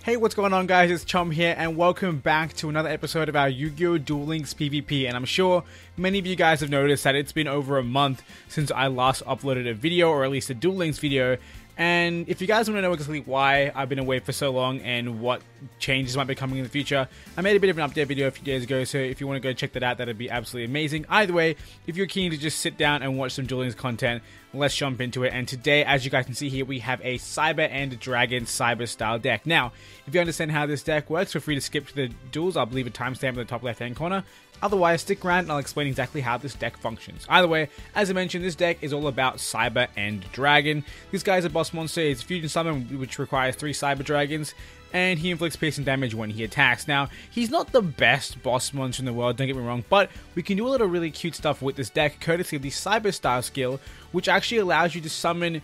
Hey, what's going on guys, it's Chum here and welcome back to another episode of our Yu-Gi-Oh! Duel Links PVP. And I'm sure many of you guys have noticed that it's been over a month since I last uploaded a video, or at least a Duel Links video. And if you guys want to know exactly why I've been away for so long and what changes might be coming in the future, I made a bit of an update video a few days ago, so if you want to go check that out, that'd be absolutely amazing. Either way, if you're keen to just sit down and watch some Duel Links content, let's jump into it. And today, as you guys can see here, we have a Cyber and Dragon Cyber style deck. Now, if you understand how this deck works, feel free to skip to the duels. I'll leave a timestamp in the top left hand corner. Otherwise, stick around and I'll explain exactly how this deck functions. Either way, as I mentioned, this deck is all about Cyber and Dragon. This guy is a boss monster. It's Fusion Summon, which requires 3 Cyber Dragons, and he inflicts piercing damage when he attacks. Now, he's not the best boss monster in the world, don't get me wrong, but we can do a lot of really cute stuff with this deck, courtesy of the Cyber style skill, which actually allows you to summon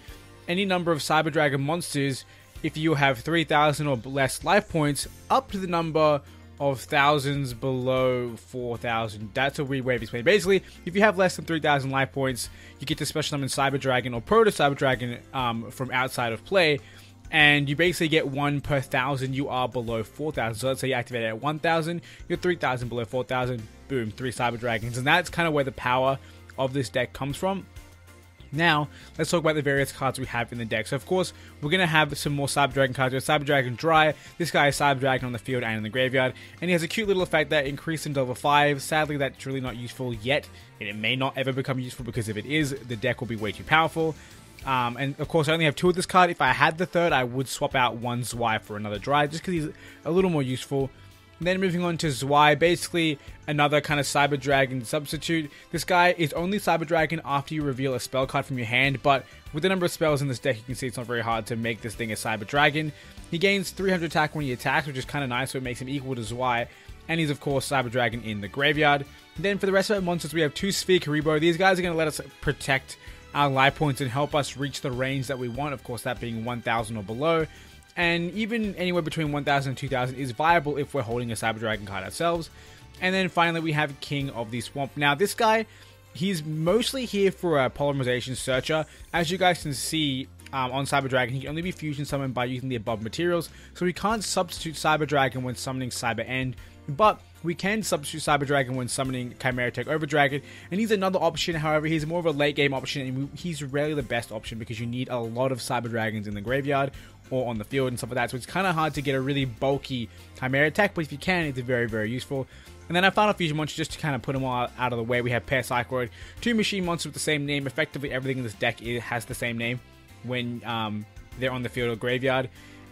any number of Cyber Dragon monsters if you have 3,000 or less life points, up to the number of thousands below 4,000. That's a weird way of explaining. Basically, if you have less than 3,000 life points, you get to special summon Cyber Dragon or Proto Cyber Dragon from outside of play, and you basically get 1 per 1,000 you are below 4,000. So let's say you activate it at 1,000, you're 3,000 below 4,000, boom, 3 Cyber Dragons. And that's kind of where the power of this deck comes from. Now, let's talk about the various cards we have in the deck. So, of course, we're going to have some more Cyber Dragon cards. We have Cyber Dragon Dry. This guy is Cyber Dragon on the field and in the graveyard. And he has a cute little effect that increases into level 5. Sadly, that's really not useful yet. And it may not ever become useful because if it is, the deck will be way too powerful. And, of course, I only have 2 of this card. If I had the third, I would swap out one Zwei for another Dry, just because he's a little more useful. Then moving on to Zwei, basically another kind of Cyber Dragon substitute. This guy is only Cyber Dragon after you reveal a spell card from your hand, but with the number of spells in this deck, you can see it's not very hard to make this thing a Cyber Dragon. He gains 300 attack when he attacks, which is kind of nice, so it makes him equal to Zwei. And he's, of course, Cyber Dragon in the graveyard. Then for the rest of our monsters, we have 2 Sphere Karibo. These guys are going to let us protect our life points and help us reach the range that we want, of course, that being 1,000 or below. And even anywhere between 1,000 and 2,000 is viable if we're holding a Cyber Dragon card ourselves. And then finally we have King of the Swamp. Now this guy, he's mostly here for a Polymerization Searcher. As you guys can see on Cyber Dragon, he can only be fusion summoned by using the above materials. So we can't substitute Cyber Dragon when summoning Cyber End, but we can substitute Cyber Dragon when summoning Chimera Takeover Dragon, and he's another option. However, he's more of a late game option, and he's rarely the best option because you need a lot of Cyber Dragons in the graveyard or on the field and stuff like that. So it's kind of hard to get a really bulky Chimera attack, but if you can, it's very, very useful. And then our final fusion monster, just to kind of put them all out of the way, we have Pair Cycloid, 2 machine monsters with the same name. Effectively, everything in this deck has the same name when they're on the field or graveyard.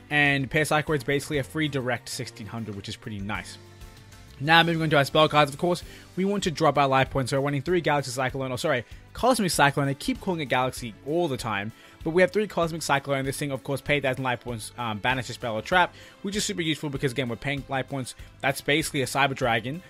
And Pair Cycloid is basically a free direct 1600, which is pretty nice. Now, moving on to our spell cards, of course, we want to drop our life points. So we're running 3 Galaxy Cyclone, Cosmic Cyclone. I keep calling it Galaxy all the time. But we have 3 Cosmic Cyclone. This thing, of course, pay 1,000 life points, banish a spell or trap, which is super useful because, again, we're paying life points. That's basically a Cyber Dragon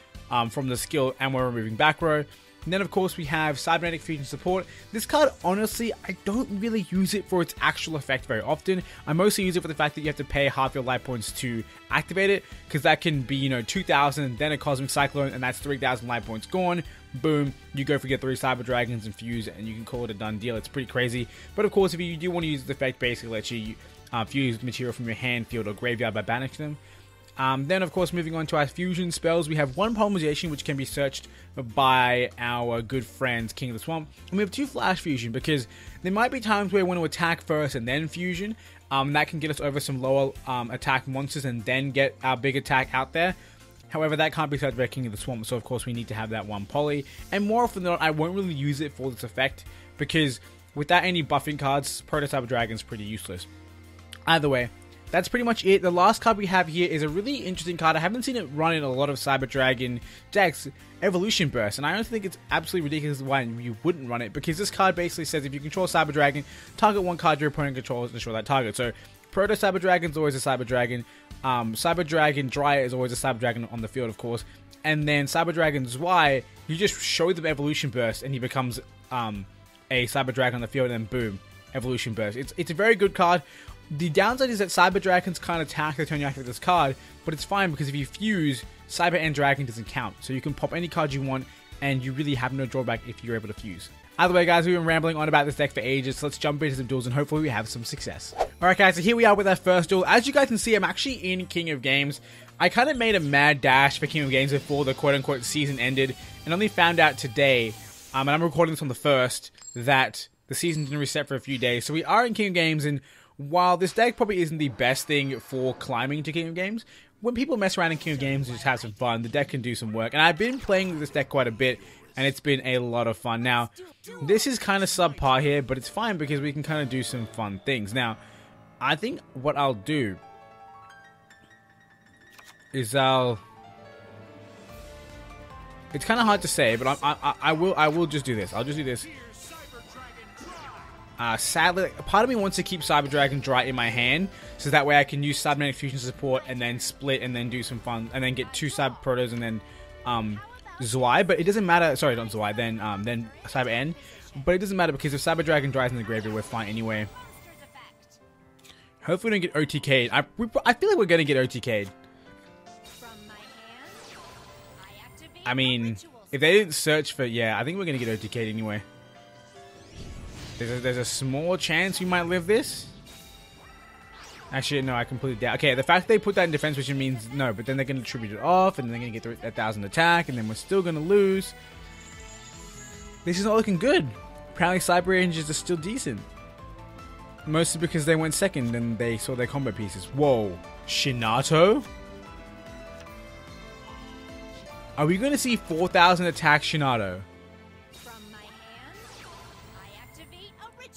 from the skill, and we're removing back row. And then, of course, we have Cybernetic Fusion Support. This card, honestly, I don't really use it for its actual effect very often. I mostly use it for the fact that you have to pay half your life points to activate it, because that can be, 2,000, then a Cosmic Cyclone, and that's 3,000 life points gone. Boom, you go for your 3 Cyber Dragons and fuse, and you can call it a done deal. It's pretty crazy. But, of course, if you do want to use the effect, basically lets you fuse material from your hand, field, or graveyard by banishing them. Then, of course, moving on to our fusion spells, we have 1 Polymerization, which can be searched by our good friends King of the Swamp. And we have 2 Flash Fusion, because there might be times where we want to attack first and then fusion. That can get us over some lower attack monsters and then get our big attack out there. However, that can't be searched by King of the Swamp, so of course we need to have that 1 poly. And more often than not, I won't really use it for this effect, because without any buffing cards, Proto Cyber Dragon is pretty useless. Either way, that's pretty much it. The last card we have here is a really interesting card. I haven't seen it run in a lot of Cyber Dragon decks, Evolution Burst, and I honestly think it's absolutely ridiculous why you wouldn't run it, because this card basically says if you control Cyber Dragon, target 1 card your opponent controls and destroy that target. So Proto Cyber Dragon is always a Cyber Dragon, Cyber Dragon Dry is always a Cyber Dragon on the field, of course, and then Cyber Dragon Zwei, you just show them Evolution Burst and he becomes a Cyber Dragon on the field, and then boom, Evolution Burst. It's a very good card. The downside is that Cyber Dragons can't attack the turn you activate this card, but it's fine because if you fuse, Cyber and Dragon doesn't count. So you can pop any card you want, and you really have no drawback if you're able to fuse. Either way, guys, we've been rambling on about this deck for ages, so let's jump into some duels and hopefully we have some success. Alright guys, so here we are with our first duel. As you guys can see, I'm actually in King of Games. I kind of made a mad dash for King of Games before the quote-unquote season ended, and only found out today, and I'm recording this on the 1st, that the season didn't reset for a few days. So we are in King of Games, and while this deck probably isn't the best thing for climbing to King of Games, when people mess around in King of Games and just have some fun, the deck can do some work. And I've been playing with this deck quite a bit, and it's been a lot of fun. Now, this is kind of subpar here, but it's fine because we can kind of do some fun things. Now, I think what I'll do is it's kind of hard to say, but I will just do this. I'll just do this. Sadly, part of me wants to keep Cyber Dragon dry in my hand, so that way I can use Cybernetic Fusion support and then split and then do some fun and then get 2 Cyber Protos and then Zwei. But it doesn't matter. Sorry, not Zwei. Then Cyber N. But it doesn't matter because if Cyber Dragon dries in the graveyard, we're fine anyway. Hopefully we don't get OTK'd. I feel like we're gonna get OTK'd. I mean, if they didn't search for, yeah, I think we're gonna get OTK'd anyway. There's a small chance we might live this. Actually, no, I completely doubt. Okay, the fact they put that in defense position means no, but then they're going to tribute it off, and then they're going to get 1,000 attack, and then we're still going to lose. This is not looking good. Apparently, Cyber Rangers are still decent. Mostly because they went second and they saw their combo pieces. Whoa. Shinato? Are we going to see 4,000 attack Shinato?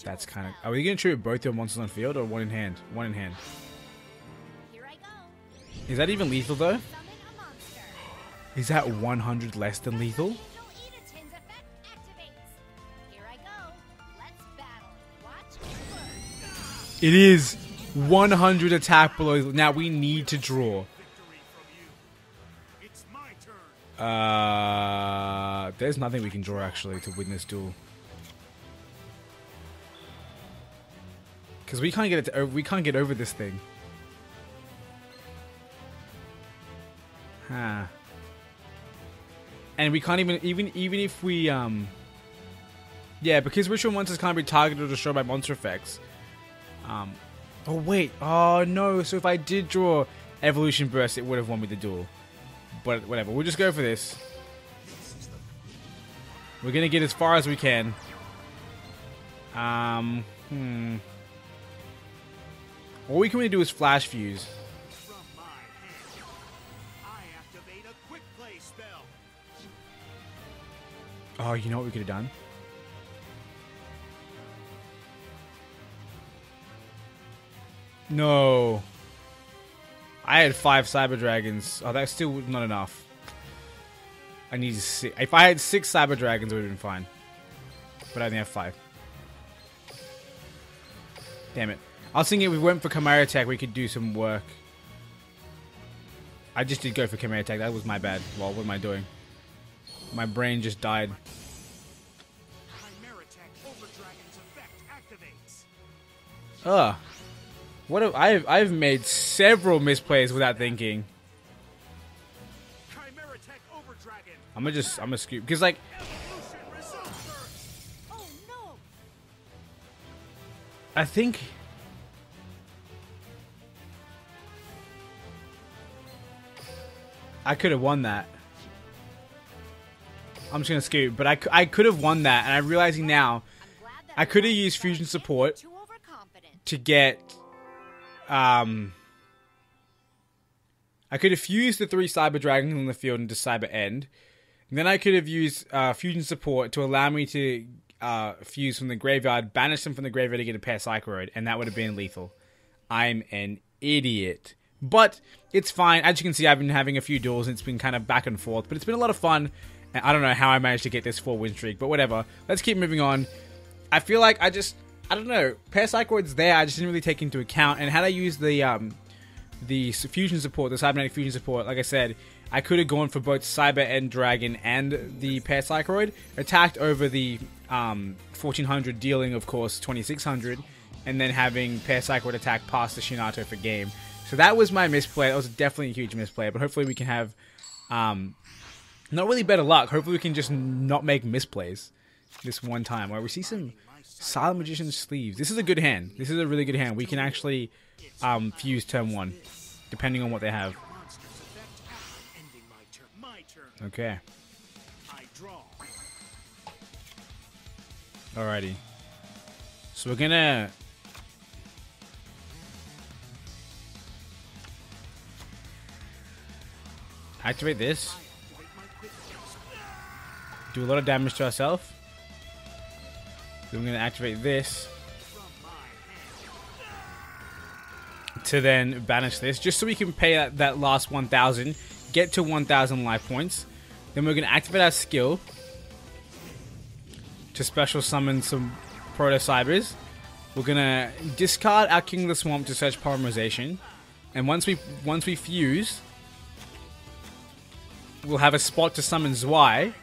That's kind of... Are we going to tribute both your monsters on field or one in hand? One in hand. Is that even lethal though? Is that 100 less than lethal? It is 100 attack below. Now we need to draw. There's nothing we can draw actually to win this duel. Because we can't get over this thing. Huh. And we can't even if we yeah, because ritual monsters can't be targeted or destroyed by monster effects. Oh wait, oh no, so if I did draw Evolution Burst, it would have won me the duel. But whatever, we'll just go for this. We're gonna get as far as we can. All we can really do is Flash Fuse. Oh, you know what we could have done? No. I had 5 Cyber Dragons. Oh, that's still not enough. I need 6. If I had 6 Cyber Dragons, it would have been fine. But I only have 5. Damn it. I was thinking if we went for Chimera Attack, we could do some work. I just did go for Chimera Attack. That was my bad. Well, what am I doing? My brain just died. Ugh. What have I've made several misplays without thinking. I'm gonna scoop because like I think I could have won that. I'm just gonna scoop, but I could have won that, and I'm realizing now I could have used fusion support to get I could have fused the 3 Cyber Dragons on the field into Cyber End, and then I could have used fusion support to allow me to fuse from the graveyard, banish them from the graveyard to get a pair Psychoroid, and that would have been lethal. I'm an idiot. But it's fine. As you can see, I've been having a few duels, and it's been kind of back and forth, but it's been a lot of fun. And I don't know how I managed to get this 4-win streak, but whatever. Let's keep moving on. I feel like I don't know. Pair Psychoroid's there, I just didn't really take into account. And had I used the fusion support, the Cybernetic Fusion support, like I said, I could have gone for both Cyber End Dragon and the Pair Psychoroid, attacked over the 1400, dealing, of course, 2600, and then having Pair Psychoroid attack past the Shinato for game. So that was my misplay. That was definitely a huge misplay, but hopefully we can have not really better luck. Hopefully we can just not make misplays. this one time. Where we see some Silent Magician's sleeves. This is a good hand. This is a really good hand. We can actually fuse turn 1, depending on what they have. Okay. Alrighty. So we're gonna activate this. Do a lot of damage to ourselves. Then we're gonna activate this to then banish this, just so we can pay that last 1,000, get to 1,000 life points. Then we're gonna activate our skill to special summon some Proto Cybers. We're gonna discard our King of the Swamp to search polymerization, and once we fuse, we'll have a spot to summon Zwei.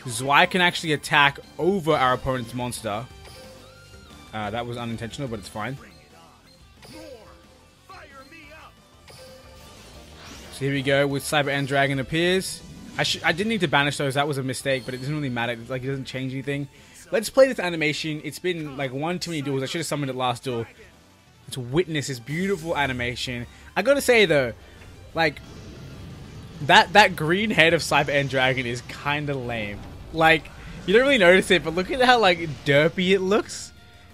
Zwei can actually attack over our opponent's monster. That was unintentional, but it's fine. So here we go with Cyber End Dragon appears. I didn't need to banish those. That was a mistake, but it doesn't really matter. It's like it doesn't change anything. Let's play this animation. It's been like one too many duels. I should have summoned it last duel. Let's witness this beautiful animation. I gotta say though, like that green head of Cyber End Dragon is kind of lame. Like you don't really notice it, but look at how like derpy it looks.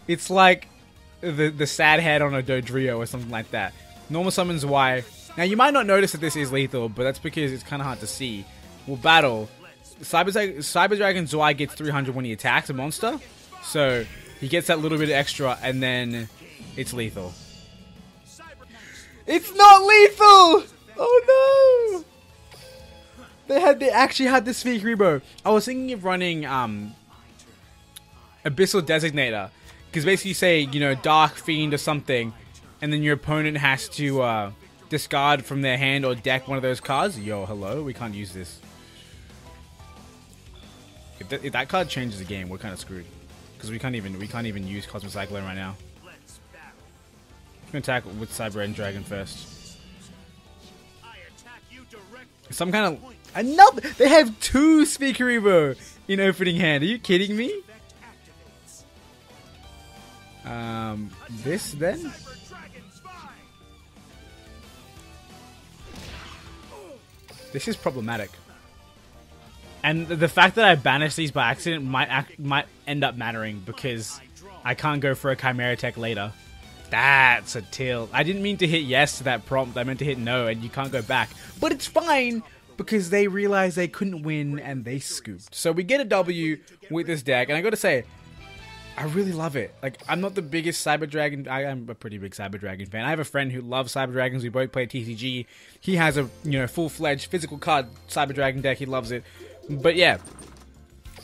It's like the sad head on a Dodrio or something like that. Normal summons Y. Now you might not notice that this is lethal, but that's because it's kind of hard to see. We'll battle. Cyber Dragon Zwei gets 300 when he attacks a monster, so he gets that little bit extra, and then it's lethal. It's not lethal! Oh no! They actually had the Sphere Rebo. I was thinking of running Abyssal Designator, because basically you say, you know, Dark Fiend or something, and then your opponent has to discard from their hand or deck one of those cards. Yo, hello, we can't use this. If that card changes the game, we're kind of screwed, because we can't even use Cosmic Cyclone right now. I'm gonna attack with Cyber End Dragon first. Some kind of another. They have 2 Sphere Rebo in opening hand. Are you kidding me? This then. This is problematic. And the fact that I banished these by accident might end up mattering, because I can't go for a Chimera Tech later. That's a tilt. I didn't mean to hit yes to that prompt. I meant to hit no, and you can't go back. But it's fine, because they realized they couldn't win, and they scooped. So we get a W with this deck, and I gotta say, I really love it. Like, I'm not the biggest Cyber Dragon. I am a pretty big Cyber Dragon fan. I have a friend who loves Cyber Dragons. We both play TCG. He has a, you know, full-fledged physical card Cyber Dragon deck. He loves it. But yeah,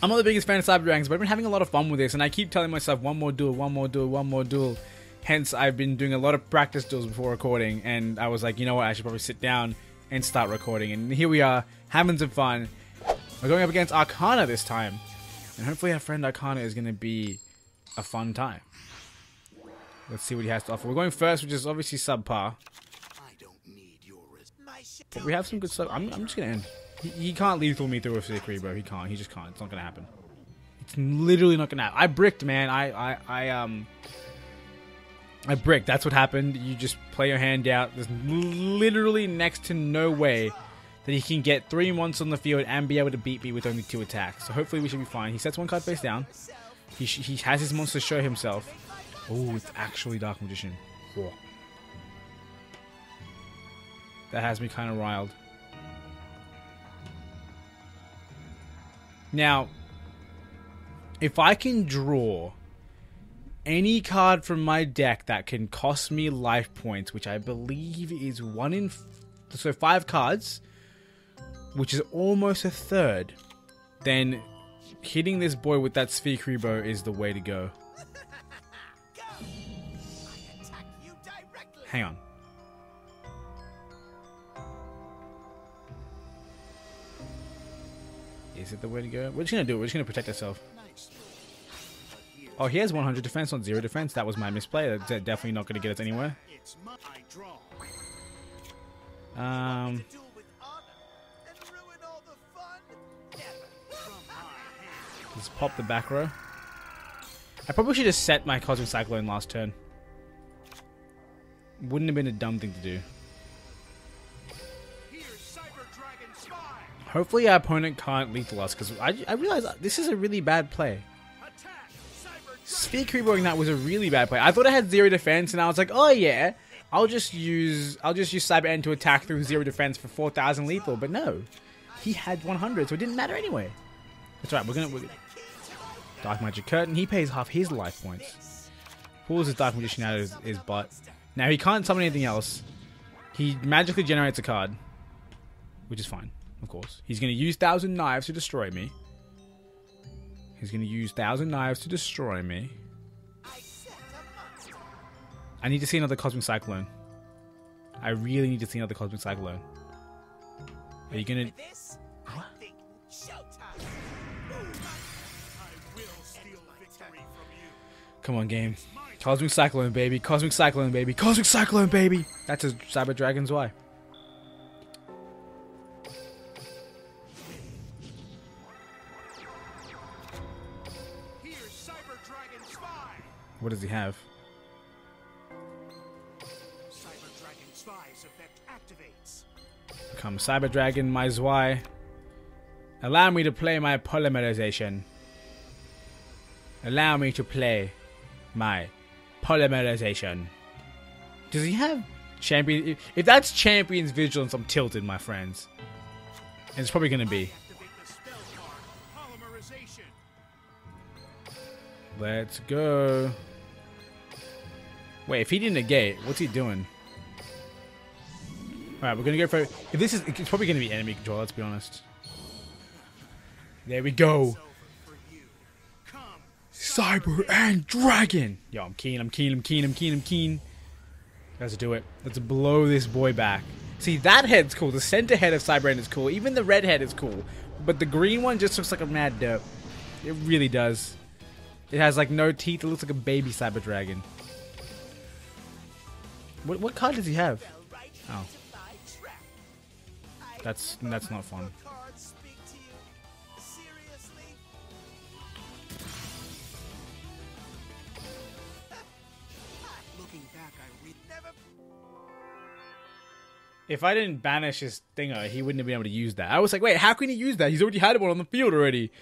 I'm not the biggest fan of Cyber Dragons, but I've been having a lot of fun with this, and I keep telling myself one more duel, one more duel, one more duel. Hence, I've been doing a lot of practice duels before recording, and I was like, you know what, I should probably sit down and start recording. And here we are, having some fun. We're going up against Arcana this time, and hopefully our friend Arcana is going to be a fun time. Let's see what he has to offer. We're going first, which is obviously subpar. But we have some good stuff. I'm just going to end. He can't lethal me through a Sphere bro. He can't. He just can't. It's not gonna happen. It's literally not gonna happen. I bricked, man. I bricked. That's what happened. You just play your hand out. There's literally next to no way that he can get 3 months on the field and be able to beat me with only 2 attacks. So hopefully we should be fine. He sets 1 card face down. He has his monster show himself. Oh, it's actually Dark Magician. Whoa. That has me kind of riled. Now, if I can draw any card from my deck that can cost me life points, which I believe is 1 in... So 5 cards, which is almost a third, then hitting this boy with that Sphere Rebo is the way to go. Hang on. Is it the way to go? We're just going to do it. We're just going to protect ourselves. Oh, he has 100 defense on 0 defense. That was my misplay. That's definitely not going to get us anywhere. Let's pop the back row. I probably should have set my Cosmic Cyclone last turn. Wouldn't have been a dumb thing to do. Hopefully our opponent can't lethal us, because I realize this is a really bad play. Sphere Creepoing that was a really bad play. I thought I had 0 defense, and I was like, oh yeah, I'll just use Cyber End to attack through 0 defense for 4,000 lethal. But no, he had 100, so it didn't matter anyway. That's right. We're gonna Dark Magic Curtain. He pays half his life points. Pulls his Dark Magician out of his butt. Now he can't summon anything else. He magically generates a card, which is fine, of course. He's gonna use 1,000 Knives to destroy me. He's going to use 1,000 Knives to destroy me. I need to see another Cosmic Cyclone. I really need to see another Cosmic Cyclone. Are you going to... What? Come on, game. Cosmic Cyclone, baby. Cosmic Cyclone, baby. Cosmic Cyclone, baby. That's a Cyber Dragon's Y. What does he have? Cyber Dragon Spy's effect activates. Become Cyber Dragon, my Zwei. Allow me to play my polymerization. Allow me to play my polymerization. Does he have champion? If that's Champion's Vigilance, I'm tilted, my friends. And it's probably going to be. Let's go. Wait, if he didn't negate, what's he doing? Alright, we're gonna go for... If this is... It's probably gonna be enemy control, let's be honest. There we go. Cyber and Dragon! Yo, I'm keen, I'm keen, I'm keen, I'm keen, I'm keen. Let's do it. Let's blow this boy back. See, that head's cool. The center head of Cyber End is cool. Even the red head is cool. But the green one just looks like a mad dope. It really does. It has like no teeth. It looks like a baby Cyber Dragon. What card does he have? Oh, that's not fun. If I didn't banish his thinger, he wouldn't have been able to use that. I was like, wait, how can he use that? He's already had one on the field already.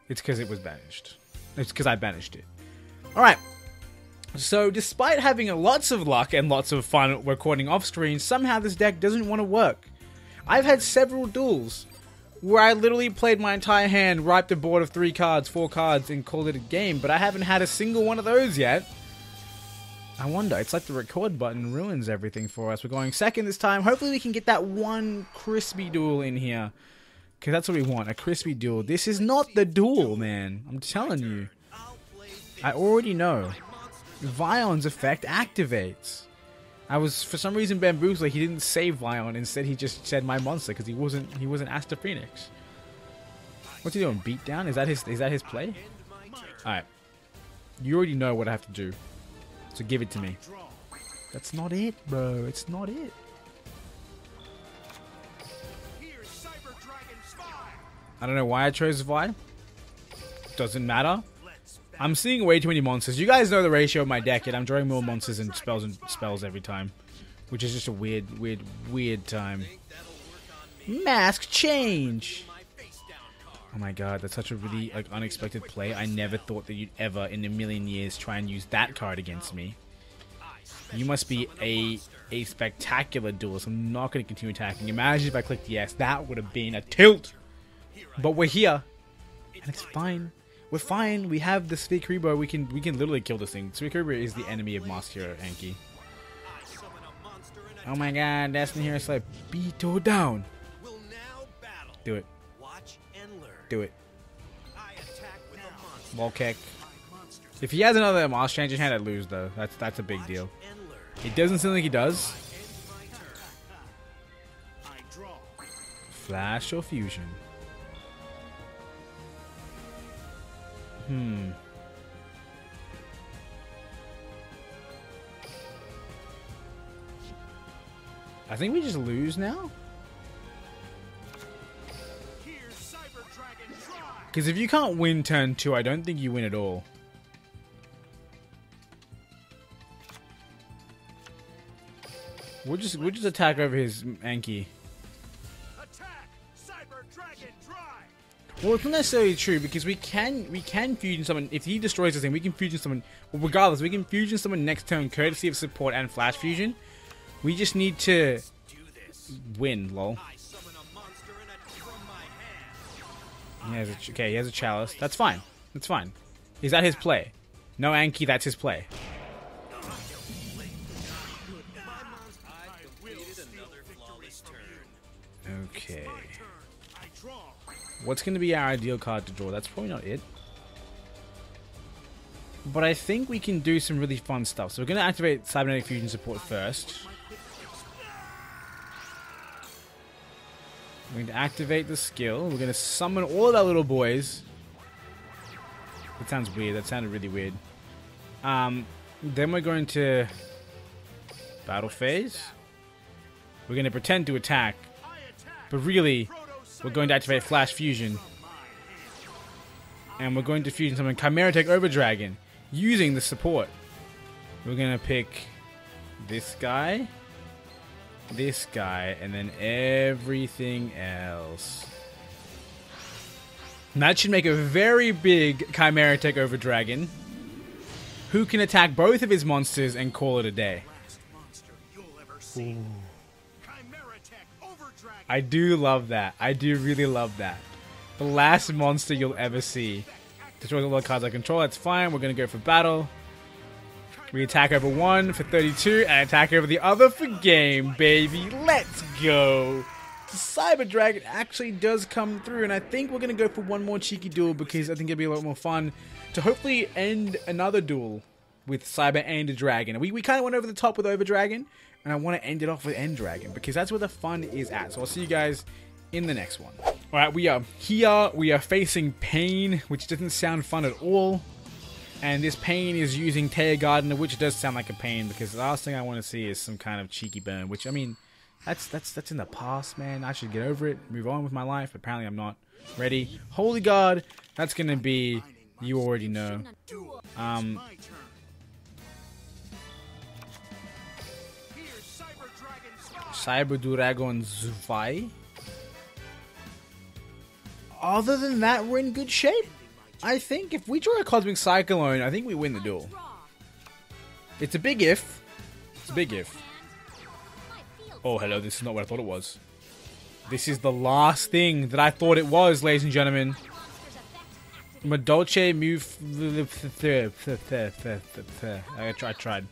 It's because it was banished. It's because I banished it. Alright. So, despite having lots of luck and lots of fun recording off screen, somehow this deck doesn't want to work. I've had several duels where I literally played my entire hand, wiped a board of 3 cards, 4 cards, and called it a game, but I haven't had a single one of those yet. I wonder, it's like the record button ruins everything for us. We're going second this time. Hopefully we can get that one crispy duel in here. Because that's what we want, a crispy duel. This is not the duel, man. I'm telling you. I already know. Vion's effect activates. I was, for some reason, bamboozled. He didn't save Vion. Instead, he just said my monster because he wasn't Aster Phoenix. What's he doing? Beat down? Is that his play? Alright. You already know what I have to do. So give it to me. That's not it, bro. It's not it. I don't know why I chose Vi. Doesn't matter. I'm seeing way too many monsters. You guys know the ratio of my deck, and I'm drawing more monsters and spells every time. Which is just a weird time. Mask change! Oh my god, that's such a really unexpected play. I never thought that you'd ever in a million years try and use that card against me. You must be a spectacular duelist. I'm not going to continue attacking. Imagine if I clicked yes. That would have been a tilt! But we're here. And it's fine. We're fine. We have the Sphere Creeper. We can literally kill this thing. Sphere Creeper is the enemy of Master Hero Enki. Oh my god, Destiny Hero Slave. Beetle down. Do it. Do it. Wall kick. If he has another Moss Change in hand, I'd lose though. That's a big deal. It doesn't seem like he does. Flash or fusion? I think we just lose now. Because if you can't win turn 2, I don't think you win at all. We'll just attack over his Anki. Attack! Cyber Dragon Drive! Well, it's not necessarily true because we can fusion someone. If he destroys this thing, we can fusion someone. Well, regardless, we can fusion someone next turn, courtesy of support and flash fusion. We just need to win, lol. I summon a monster from my hand. He has okay, he has a chalice. That's fine. That's fine. Is that his play? No Anki, that's his play. Okay. I draw. What's going to be our ideal card to draw? That's probably not it. But I think we can do some really fun stuff. So we're going to activate Cybernetic Fusion support first. We're going to activate the skill. We're going to summon all of our little boys. That sounds weird. That sounded really weird. Then we're going to battle phase. We're going to pretend to attack. But really, we're going to activate Flash Fusion. And we're going to fusion summon Chimera Tech Over Dragon using the support. We're going to pick this guy, and then everything else. And that should make a very big Chimera Tech Over Dragon who can attack both of his monsters and call it a day. Last monster you'll ever see. Chimera Tech Over Dragon. I do love that. I do really love that. The last monster you'll ever see. Destroys all the cards I control. That's fine. We're going to go for battle. We attack over one for 32 and attack over the other for game, baby. Let's go. The Cyber Dragon actually does come through, and I think we're going to go for one more cheeky duel because I think it'll be a lot more fun to hopefully end another duel with Cyber and a Dragon. We kind of went over the top with Over Dragon, and I want to end it off with End Dragon because that's where the fun is at. So I'll see you guys in the next one. Alright, we are here. We are facing Pain, which doesn't sound fun at all. And this Pain is using Tear Gardener, which does sound like a pain because the last thing I want to see is some kind of cheeky burn, which, I mean, that's in the past, man. I should get over it, move on with my life. Apparently I'm not ready. Holy God, that's going to be, you already know. My turn. Here's Cyber Dragon Spy. Cyber Dragon Zwei. Other than that, we're in good shape. I think if we draw a Cosmic Cyclone, I think we win the duel. It's a big if. It's a big if. Oh, hello, this is not what I thought it was. This is the last thing that I thought it was, ladies and gentlemen. Madolce move. I tried.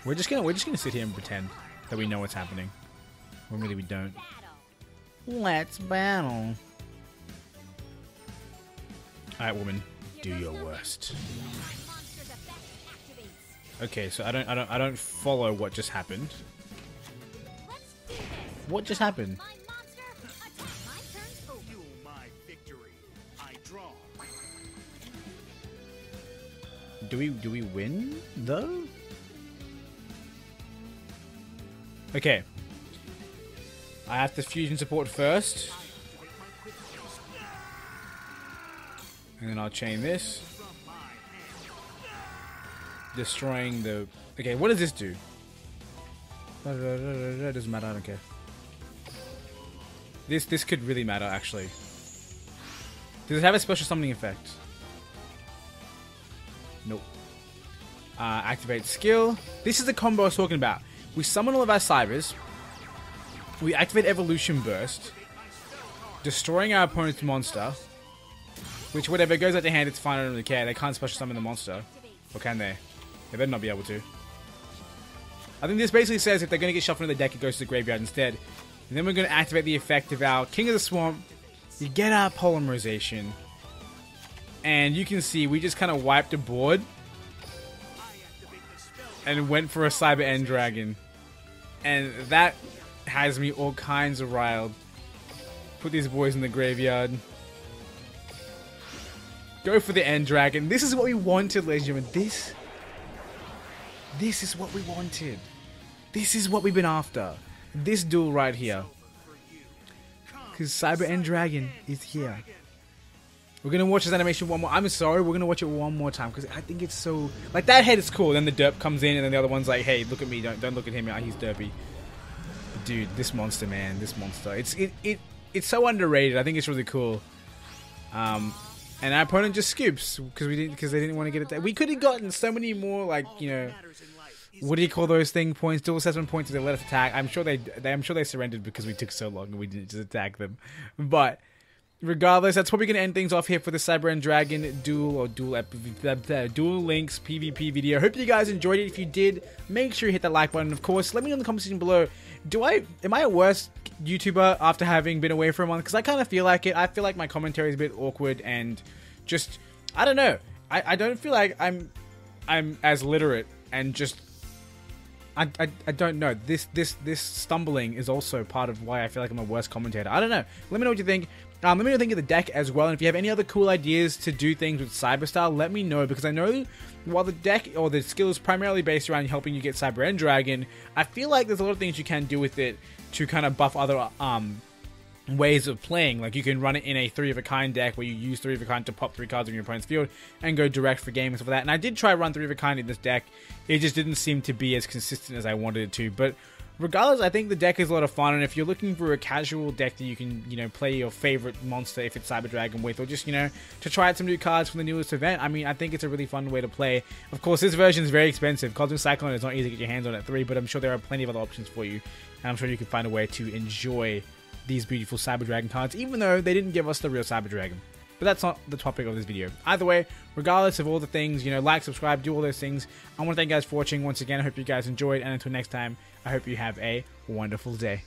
We're just gonna sit here and pretend that we know what's happening. When really we don't. Let's battle. Alright, woman, do your worst. Okay, so I don't follow what just happened. What just happened? Fuel my victory. I draw. Do we win though? Okay. I have to fusion support first. And then I'll chain this. Destroying the... Okay, what does this do? It doesn't matter, I don't care. This could really matter, actually. Does it have a special summoning effect? Nope. Activate skill. This is the combo I was talking about. We summon all of our Cybers. We activate Evolution Burst. Destroying our opponent's monster. Which, whatever, goes out to hand, it's fine, I don't really care. They can't special summon the monster. Or can they? They better not be able to. I think this basically says if they're going to get shuffled into the deck, it goes to the graveyard instead. And then we're going to activate the effect of our King of the Swamp. You get our Polymerization. And you can see we just kind of wiped a board. And went for a Cyber End Dragon. And that has me all kinds of riled. Put these boys in the graveyard. Go for the End Dragon. This is what we wanted, ladies and gentlemen. This is what we wanted. This is what we've been after. This duel right here. Because Cyber End Dragon is here. We're gonna watch this animation one more. I'm sorry, we're gonna watch it one more time because I think it's so like that head is cool. Then the derp comes in, and then the other one's like, "Hey, look at me! Don't look at him. He's derpy." Dude, this monster, man, this monster. It's so underrated. I think it's really cool. And our opponent just scoops because they didn't want to get it. We could have gotten so many more, like, you know, what do you call those thing points? Dual assessment points if they let us attack. I'm sure they surrendered because we took so long and we didn't just attack them. But regardless, that's probably going to end things off here for the Cyber and Dragon Duel Links PvP video. Hope you guys enjoyed it. If you did, make sure you hit that like button. Of course, let me know in the comment section below. Am I a worse YouTuber after having been away for a month? Because I kind of feel like it. I feel like my commentary is a bit awkward and just, I don't know. I don't feel like I'm as literate and just, I don't know. This stumbling is also part of why I feel like I'm a worse commentator. I don't know. Let me know what you think. Let me know what you think of the deck as well, and if you have any other cool ideas to do things with Cyberstyle, let me know, because I know while the deck or the skill is primarily based around helping you get Cyber and Dragon, I feel like there's a lot of things you can do with it to kind of buff other ways of playing. Like you can run it in a 3 of a kind deck where you use 3 of a kind to pop 3 cards on your opponent's field and go direct for game and stuff like that. And I did try run 3 of a kind in this deck. It just didn't seem to be as consistent as I wanted it to. But regardless, I think the deck is a lot of fun, and if you're looking for a casual deck that you can, you know, play your favorite monster if it's Cyber Dragon with, or just, you know, to try out some new cards from the newest event, I mean, I think it's a really fun way to play. Of course, this version is very expensive. Cosmic Cyclone is not easy to get your hands on at 3, but I'm sure there are plenty of other options for you, and I'm sure you can find a way to enjoy these beautiful Cyber Dragon cards, even though they didn't give us the real Cyber Dragon. But that's not the topic of this video. Either way, regardless of all the things, you know, like, subscribe, do all those things. I want to thank you guys for watching once again. I hope you guys enjoyed, and until next time, I hope you have a wonderful day.